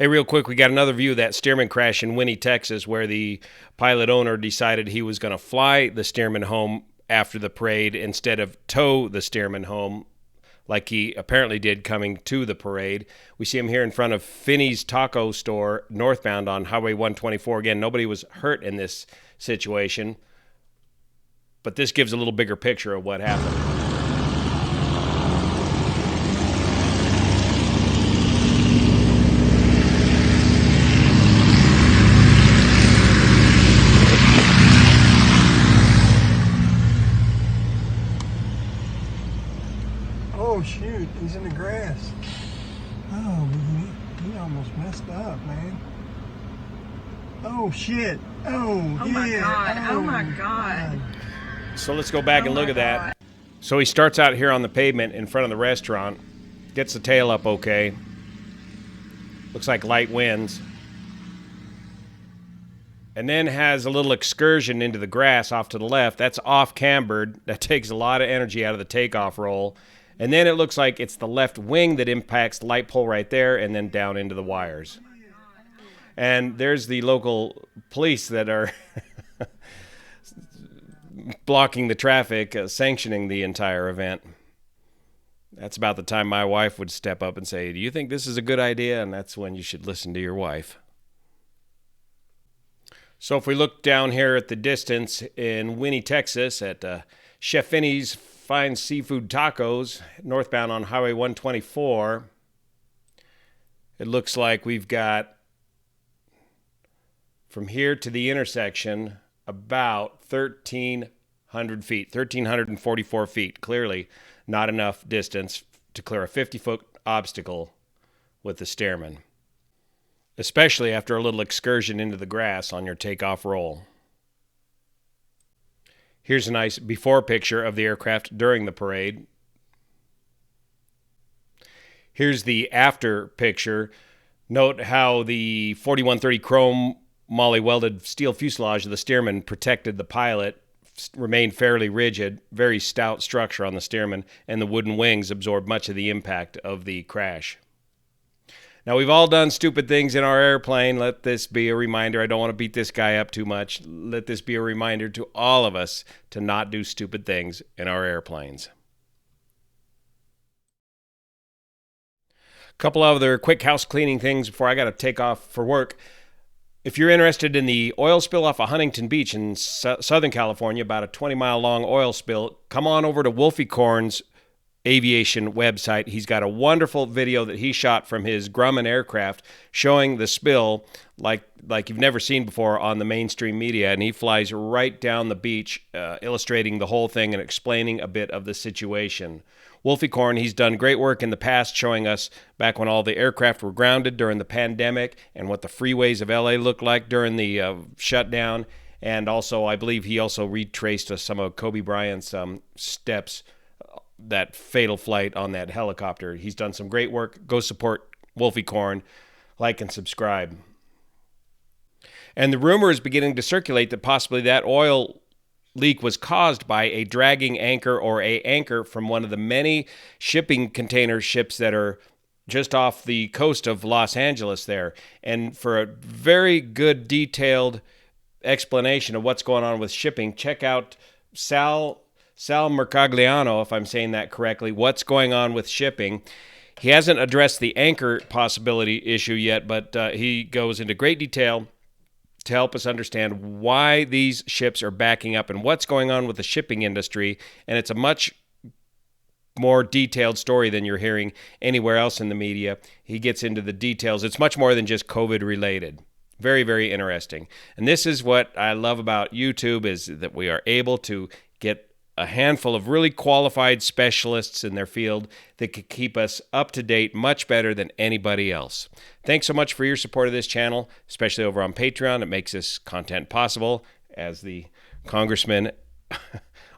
Hey, real quick, we got another view of that Stearman crash in Winnie, Texas, where the pilot owner decided he was going to fly the Stearman home after the parade instead of tow the Stearman home like he apparently did coming to the parade. We see him here in front of Finney's Taco Store, northbound on Highway 124. Again, nobody was hurt in this situation, but this gives a little bigger picture of what happened. Oh shoot, he's in the grass. Oh, he almost messed up, man. Oh shit. Oh yeah. My God. Oh my God. So let's go back and look at that. So he starts out here on the pavement in front of the restaurant, gets the tail up okay. Looks like light winds. And then has a little excursion into the grass off to the left. That's off cambered. That takes a lot of energy out of the takeoff roll. And then it looks like it's the left wing that impacts the light pole right there and then down into the wires. And there's the local police that are blocking the traffic, sanctioning the entire event. That's about the time my wife would step up and say, "Do you think this is a good idea?" And that's when you should listen to your wife. So if we look down here at the distance in Winnie, Texas at Chef Finney's Fine Seafood Tacos, northbound on Highway 124, it looks like we've got from here to the intersection about 1,300 feet, 1,344 feet. Clearly not enough distance to clear a 50-foot obstacle with the Stearman, especially after a little excursion into the grass on your takeoff roll. Here's a nice before picture of the aircraft during the parade. Here's the after picture. Note how the 4130 chrome moly welded steel fuselage of the Stearman protected the pilot, remained fairly rigid, very stout structure on the Stearman, and the wooden wings absorbed much of the impact of the crash. Now, we've all done stupid things in our airplane. Let this be a reminder. I don't want to beat this guy up too much. Let this be a reminder to all of us to not do stupid things in our airplanes. A couple other quick house cleaning things before I got to take off for work. If you're interested in the oil spill off of Huntington Beach in Southern California, about a 20-mile long oil spill, come on over to Wolfie Korn's aviation website. He's got a wonderful video that he shot from his Grumman aircraft showing the spill like you've never seen before on the mainstream media, and he flies right down the beach illustrating the whole thing and explaining a bit of the situation. Wolfie Korn, he's done great work in the past showing us back when all the aircraft were grounded during the pandemic and what the freeways of LA looked like during the shutdown, and also I believe he also retraced some of Kobe Bryant's steps, that fatal flight on that helicopter. He's done some great work. Go support Wolfie Korn. Like and subscribe. And the rumor is beginning to circulate that possibly that oil leak was caused by a dragging anchor or a anchor from one of the many shipping container ships that are just off the coast of Los Angeles there. And for a very good detailed explanation of what's going on with shipping, check out Sal Mercagliano, if I'm saying that correctly, what's going on with shipping. He hasn't addressed the anchor possibility issue yet, but he goes into great detail to help us understand why these ships are backing up and what's going on with the shipping industry. And it's a much more detailed story than you're hearing anywhere else in the media. He gets into the details. It's much more than just COVID related. Very, very interesting. And this is what I love about YouTube, is that we are able to get a handful of really qualified specialists in their field that could keep us up to date much better than anybody else. Thanks so much for your support of this channel, especially over on Patreon. It makes this content possible as the congressmen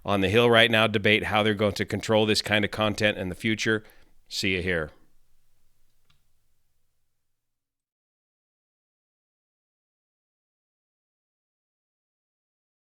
on the Hill right now debate how they're going to control this kind of content in the future. See you here.